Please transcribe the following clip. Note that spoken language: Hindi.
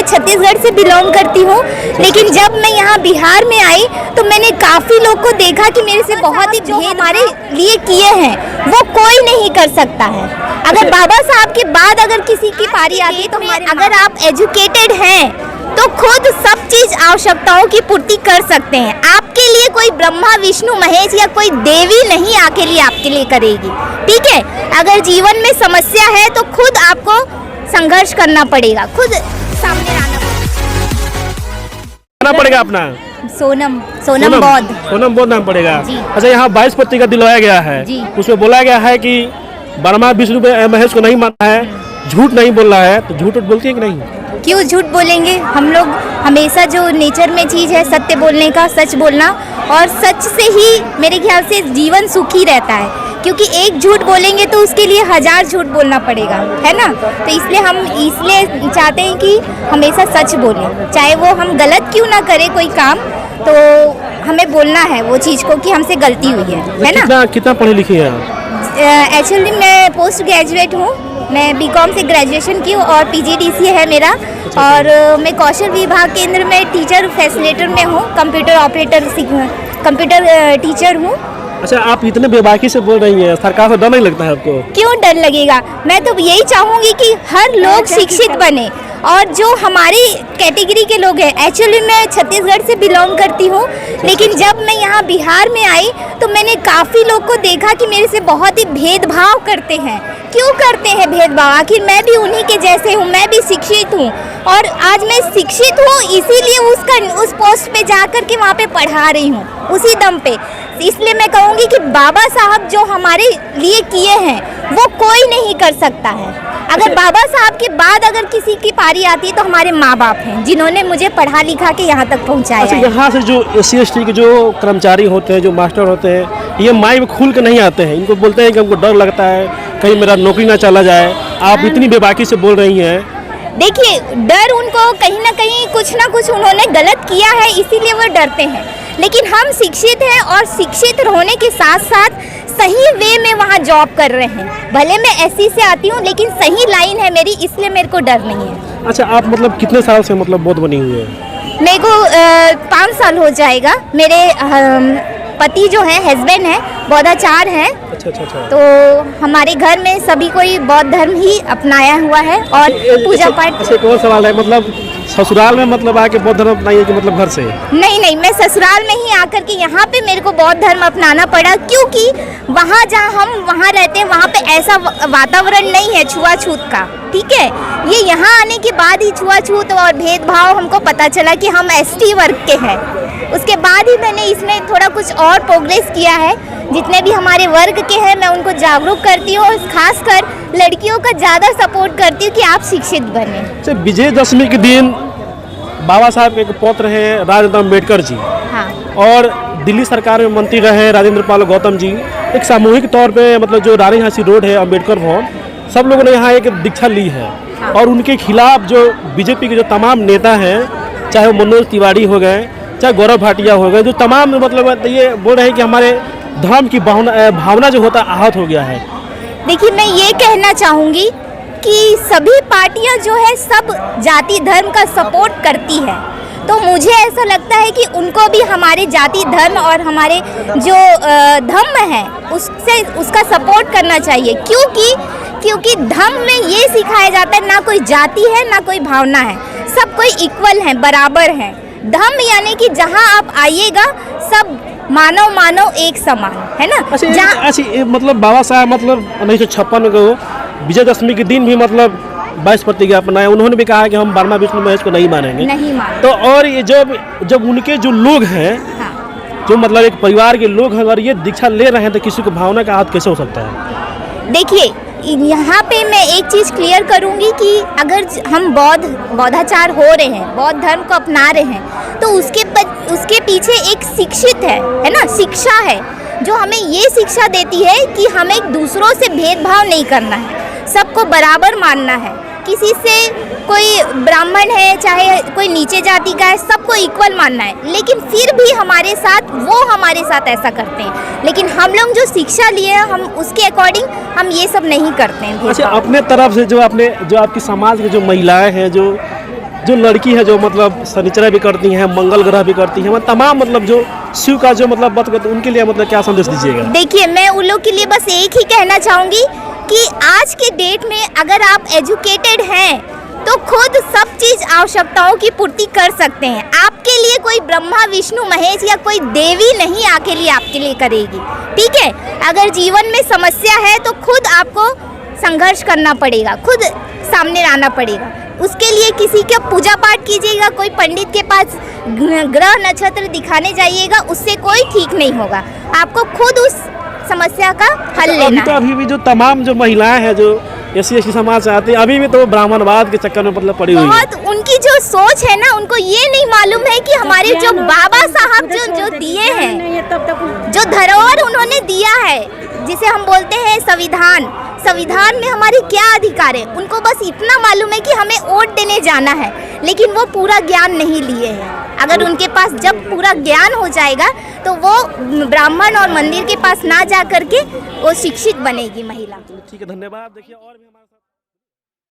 छत्तीसगढ़ से बिलोंग करती हूँ, लेकिन जब मैं यहाँ बिहार में आई तो मैंने काफ़ी लोग को देखा कि मेरे से बहुत ही जो हमारे लिए किए हैं वो कोई नहीं कर सकता है। अगर बाबा साहब के बाद अगर किसी की पारी आती है तो अगर आप एजुकेटेड हैं तो खुद सब चीज आवश्यकताओं की पूर्ति कर सकते हैं। आपके लिए कोई ब्रह्मा विष्णु महेश या कोई देवी नहीं आपके लिए करेगी, ठीक है। अगर जीवन में समस्या है तो खुद आपको संघर्ष करना पड़ेगा, खुद सामने आना पड़ेगा। अपना सोनम बौद्ध नाम पड़ेगा। अच्छा, यहाँ 22 पत्रिका दिलवाया गया है, उसमें बोला गया है कि ब्रह्मा विष्णु महेश को नहीं मानना है, झूठ नहीं बोलना है, तो झूठ बोलती है कि नहीं? क्यों झूठ बोलेंगे? हम लोग हमेशा जो नेचर में चीज़ है सत्य बोलने का, सच बोलना, और सच से ही मेरे ख्याल से जीवन सुखी रहता है, क्योंकि एक झूठ बोलेंगे तो उसके लिए 1000 झूठ बोलना पड़ेगा, है ना। तो इसलिए हम चाहते हैं कि हमेशा सच बोलें, चाहे वो हम गलत क्यों ना करें कोई काम, तो हमें बोलना है वो चीज़ को कि हमसे गलती हुई है ना। कितना पढ़ी लिखी है? एक्चुअली मैं पोस्ट ग्रेजुएट हूँ, मैं बीकॉम से ग्रेजुएशन की हूँ और पीजीडीसी है मेरा, और मैं कौशल विभाग केंद्र में टीचर फैसिलिटेटर में हूँ, कंप्यूटर ऑपरेटर कंप्यूटर टीचर हूँ। अच्छा, आप इतने बेबाकी से बोल रही हैं, सरकार से डर नहीं लगता है आपको? क्यों डर लगेगा? मैं तो यही चाहूँगी कि हर लोग शिक्षित बने, और जो हमारी कैटेगरी के लोग हैं, एक्चुअली मैं छत्तीसगढ़ से बिलोंग करती हूँ, लेकिन जब मैं यहाँ बिहार में आई तो मैंने काफ़ी लोग को देखा कि मेरे से बहुत ही भेदभाव करते हैं। क्यों करते हैं भेदभाव? आखिर मैं भी उन्हीं के जैसे हूँ, मैं भी शिक्षित हूँ, और आज मैं शिक्षित हूँ इसीलिए उस पोस्ट पे जाकर के वहाँ पे पढ़ा रही हूँ, उसी दम पे। इसलिए मैं कहूँगी कि बाबा साहब जो हमारे लिए किए हैं वो कोई नहीं कर सकता है। अगर बाबा साहब के बाद अगर किसी की पारी आती है तो हमारे माँ बाप हैं, जिन्होंने मुझे पढ़ा लिखा के यहाँ तक पहुँचाया। अच्छा, यहाँ से जो SC/ST के जो कर्मचारी होते हैं, जो मास्टर होते हैं, ये माइक में खुल के नहीं आते हैं, इनको बोलते हैं कि हमको डर लगता है कहीं मेरा नौकरी ना चला जाए। आप इतनी बेबाकी से बोल रही हैं। देखिए, डर उनको कहीं ना कहीं कुछ ना कुछ उन्होंने गलत किया है, इसीलिए वो डरते हैं, लेकिन हम शिक्षित हैं और शिक्षित होने के साथ साथ सही वे में वहाँ जॉब कर रहे हैं। भले मैं SC से आती हूँ लेकिन सही लाइन है मेरी, इसलिए मेरे को डर नहीं है। अच्छा, आप मतलब कितने साल से मतलब बौद्ध बनी हुई है? मेरे को 5 साल हो जाएगा। मेरे पति जो है, हस्बैंड है, बौद्धाचार्य हैं। अच्छा। तो हमारे घर में सभी कोई बौद्ध धर्म ही अपनाया हुआ है और पूजा पाठ। अच्छा, एक और सवाल है, मतलब ससुराल में मतलब आके बौद्ध धर्म अपनाइए कि मतलब घर से? नहीं, मैं ससुराल में ही आकर के यहाँ पे मेरे को बौद्ध धर्म अपनाना पड़ा, क्योंकि वहाँ जहाँ हम वहाँ रहते हैं वहाँ पे ऐसा वातावरण नहीं है छुआछूत का, ठीक है। ये यहाँ आने के बाद ही छुआछूत और भेदभाव हमको पता चला कि हम ST वर्ग के हैं। उसके बाद ही मैंने इसमें थोड़ा कुछ और प्रोग्रेस किया है। जितने भी हमारे वर्ग के हैं मैं उनको जागरूक करती हूँ, और खासकर लड़कियों का ज़्यादा सपोर्ट करती हूँ कि आप शिक्षित बने। अच्छा, विजयदशमी के दिन बाबा साहब के एक पौत्र हैं राजेंद्र अम्बेडकर जी, हाँ, और दिल्ली सरकार में मंत्री रहे राजेंद्र पाल गौतम जी, एक सामूहिक तौर पे मतलब जो रानी हांसी रोड है अम्बेडकर भवन, सब लोगों ने यहाँ एक दीक्षा ली है। हाँ। और उनके खिलाफ जो बीजेपी के जो तमाम नेता हैं, चाहे वो मनोज तिवारी हो गए, चाहे गौरव भाटिया हो गए, जो तमाम मतलब ये बोल रहे हैं कि हमारे धर्म की भावना जो होता है आहत हो गया है। देखिए, मैं ये कहना चाहूँगी कि सभी पार्टियां जो है सब जाति धर्म का सपोर्ट करती है, तो मुझे ऐसा लगता है कि उनको भी हमारे जाति धर्म और हमारे जो धर्म है उसका सपोर्ट करना चाहिए, क्योंकि धर्म में ये सिखाया जाता है ना कोई जाति है ना कोई भावना है, सब कोई इक्वल है, बराबर है। धर्म यानी कि जहाँ आप आइएगा सब मानव एक समान, है ना। अच्छा, मतलब बाबा साहब मतलब 1956 को विजयदशमी के दिन भी मतलब 22 प्रतिज्ञा अपनाए, उन्होंने भी कहा कि हम ब्रह्मा विष्णु महेश को नहीं मानेंगे। तो और ये जब उनके जो लोग हैं, हाँ, जो मतलब एक परिवार के लोग हैं, अगर ये दीक्षा ले रहे हैं तो किसी को भावना का आहत कैसे हो सकता है? देखिए, यहाँ पे मैं एक चीज़ क्लियर करूँगी कि अगर हम बौद्धाचार हो रहे हैं, बौद्ध धर्म को अपना रहे हैं, तो उसके पीछे एक शिक्षित है ना, शिक्षा है जो हमें ये शिक्षा देती है कि हमें दूसरों से भेदभाव नहीं करना है, सबको बराबर मानना है। किसी से कोई ब्राह्मण है चाहे कोई नीचे जाति का है, सबको इक्वल मानना है, लेकिन फिर भी हमारे साथ ऐसा करते हैं। लेकिन हम लोग जो शिक्षा लिए हैं हम उसके अकॉर्डिंग हम ये सब नहीं करते हैं। अच्छा, अपने तरफ से जो आपकी समाज की जो महिलाएं हैं, जो जो लड़की है जो मतलब शनिचरा भी करती हैं, मंगल ग्रह भी करती हैं, तमाम मतलब जो शिव का जो मतलब व्रत करते हैं, उनके लिए मतलब क्या संदेश दीजिएगा? देखिए, मैं उन लोग के लिए बस एक ही कहना चाहूँगी कि आज के डेट में अगर आप एजुकेटेड हैं तो खुद सब चीज़ आवश्यकताओं की पूर्ति कर सकते हैं। आपके लिए कोई ब्रह्मा विष्णु महेश या कोई देवी नहीं आके लिए आपके लिए करेगी, ठीक है। अगर जीवन में समस्या है तो खुद आपको संघर्ष करना पड़ेगा, खुद सामने आना पड़ेगा। उसके लिए किसी के पूजा पाठ कीजिएगा, कोई पंडित के पास ग्रह नक्षत्र दिखाने जाइएगा, उससे कोई ठीक नहीं होगा। आपको खुद उस समस्या का हल लेना है। अभी भी जो तमाम जो महिलाएं हैं जो ऐसी समाज से आती है, अभी भी तो ब्राह्मणवाद के चक्कर में मतलब पड़ी हुई है। बहुत उनकी जो सोच है ना, उनको ये नहीं मालूम है कि हमारे जो बाबा साहब जो दिए हैं, जो धरोहर उन्होंने दिया है, जिसे हम बोलते हैं संविधान में हमारे क्या अधिकार है, उनको बस इतना मालूम है कि हमें वोट देने जाना है, लेकिन वो पूरा ज्ञान नहीं लिए हैं। अगर उनके पास जब पूरा ज्ञान हो जाएगा तो वो ब्राह्मण और मंदिर के पास ना जा करके वो शिक्षित बनेगी महिला। ठीक है, धन्यवाद। देखिए और भी हमारे